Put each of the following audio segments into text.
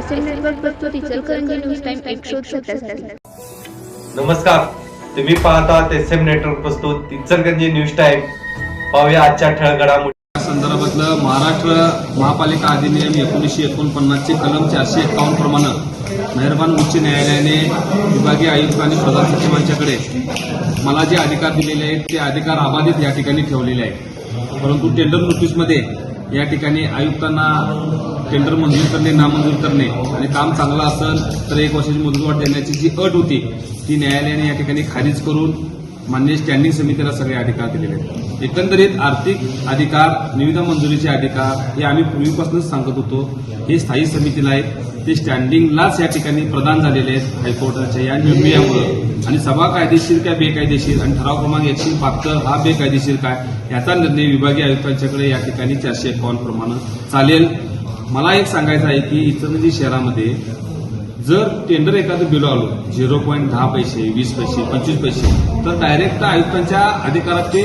SM network प्रस्तुत Ichalkaranji news time एक शोध 77। नमस्कार, तुम्ही पाहतात SM नेटवर्क प्रस्तुत इचलकरंजी न्यूज टाइम। पाहूया आजच्या ठळक घडामोडी संदर्भातलं महाराष्ट्र महापालिका अधिनियम 1949 चे कलम 451 प्रमाणे मेहरबान उच्च न्यायालयाने विभागीय आयुक्त आणि प्रधान सचिवांच्याकडे मला जे अधिकार दिलेले आहेत ते अधिकार अबाधित या ठिकाणी ठेवलेले आहेत। परंतु टेंडर नोटीसमध्ये या ठिकाणी आयुक्तांना टेंडर मंजूर करणे नामंजूर करणे आणि काम चांगलं असेल तर 1 वर्षाची मुदतवाढ देण्याची जी अट होती ती न्यायालयाने या ठिकाणी खारिज करून मान्य स्टँडिंग समितीला सगळे अधिकार दिलेले आहेत। एकंदरीत आर्थिक अधिकार, निविदा मंजुरीचे अधिकार हे आम्ही पूर्वीपासूनच सांगत होतो, हे स्थायी समितीला आहेत, ते स्टँडिंगलाच या ठिकाणी प्रदान झालेले आहेत हायकोर्टाच्या या निर्णयामुळे। आणि सभा कायदेशीर काय बेकायदेशीर आणि ठराव क्रमांक 172 हा बेकायदेशीर काय याचा निर्णय विभागीय आयुक्तांच्याकडे या ठिकाणी 451 प्रमाणे चालेल। मला एक सांगायचं आहे की इचलकरंजी शहरामध्ये जर टेंडर एखादं बिलो आलो 0.10 पैसे, 20 पैसे, 25 पैसे तर डायरेक्ट आयुक्तांच्या अधिकारात ते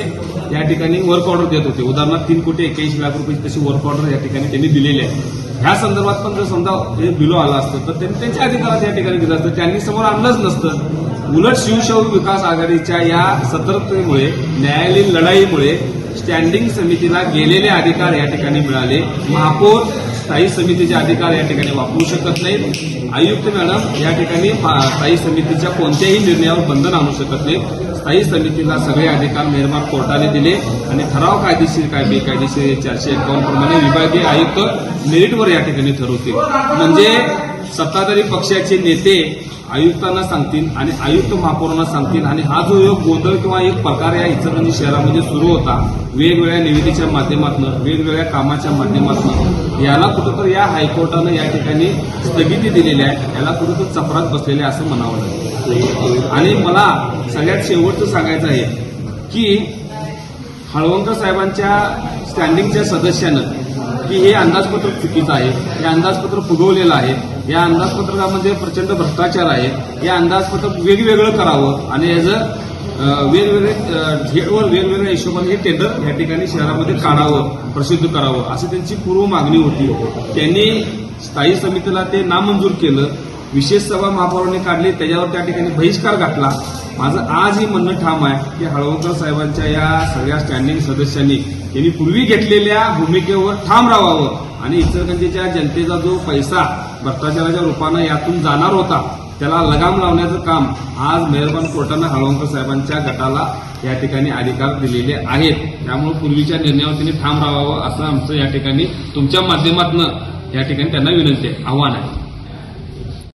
या ठिकाणी वर्क ऑर्डर देत होते। उदाहरणार्थ 3,81,00,000 तशी वर्क ऑर्डर या ठिकाणी त्यांनी दिलेली आहे। ह्या संदर्भात पण जर समजा हे बिलो आलं असतं तर त्यांनी त्यांच्या अधिकारात या ठिकाणी दिलं असतं, त्यांनी समोर आणलंच नसतं। उलट शिवशाहू विकास आघाडीच्या या सतर्कतेमुळे, न्यायालयीन लढाईमुळे स्टँडिंग समितीला गेलेले अधिकार या ठिकाणी मिळाले। महापौर स्थायी समितीचे अधिकार या ठिकाणी वापरू शकत नाहीत। आयुक्त मॅडम या ठिकाणी स्थायी समितीच्या कोणत्याही निर्णयावर बंधन आणू शकत नाहीत। स्थायी समितीला सगळे अधिकार मेहरबान कोर्टाने दिले आणि ठराव कायदेशीर काय बेकायदेशीर 451 प्रमाणे विभागीय आयुक्त मेरिटवर या ठिकाणी ठरवतील। म्हणजे सत्ताधारी पक्षाचे नेते आयुक्तांना सांगतील आणि आयुक्त महापौरांना सांगतील आणि हा जो एक गोंधळ किंवा एक प्रकार या इचलकरंजी शहरामध्ये सुरू होता वेगवेगळ्या निविदेच्या माध्यमातून, वेगवेगळ्या कामाच्या माध्यमातून, याला कुठंतर या हायकोर्टानं या ठिकाणी स्थगिती दिलेली आहे, याला कुठंतर चपराक बसलेले असं म्हणावं लागेल। आणि मला सगळ्यात शेवटचं सांगायचं आहे की हळवंकर साहेबांच्या स्टँडिंगच्या सदस्यानं की हे अंदाजपत्रक चुकीचं आहे, हे अंदाजपत्रक फुगवलेलं आहे, या अंदाजपत्रकामध्ये प्रचंड भ्रष्टाचार आहे, हे अंदाजपत्रक वेगवेगळं करावं आणि याचं वेगवेगळे झेडवर वेगवेगळ्या हिशोबाने हे टेंडर या ठिकाणी शहरामध्ये काढावं, प्रसिद्ध करावं अशी त्यांची पूर्व मागणी होती। त्यांनी स्थायी समितीला ते नामंजूर केलं, विशेष सभा महापौरांनी काढली, त्याच्यावर त्या ठिकाणी बहिष्कार घातला। माझं आजही म्हणणं ठाम आहे की हळवंकर साहेबांच्या या सगळ्या स्टँडिंग सदस्यांनी त्यांनी पूर्वी घेतलेल्या भूमिकेवर ठाम राहावं आणि इचलकरंजीच्या जनतेचा जो पैसा भ्रष्टाचाराच्या रूपानं यातून जाणार होता त्याला लगाम लावण्याचं काम आज मेहरबान कोर्टानं हळवंकर साहेबांच्या गटाला या ठिकाणी अधिकार दिलेले आहेत। त्यामुळे पूर्वीच्या निर्णयावर त्यांनी ठाम राहावं असं आमचं या ठिकाणी तुमच्या माध्यमातून या ठिकाणी त्यांना विनंती आहे, आव्हान आहे।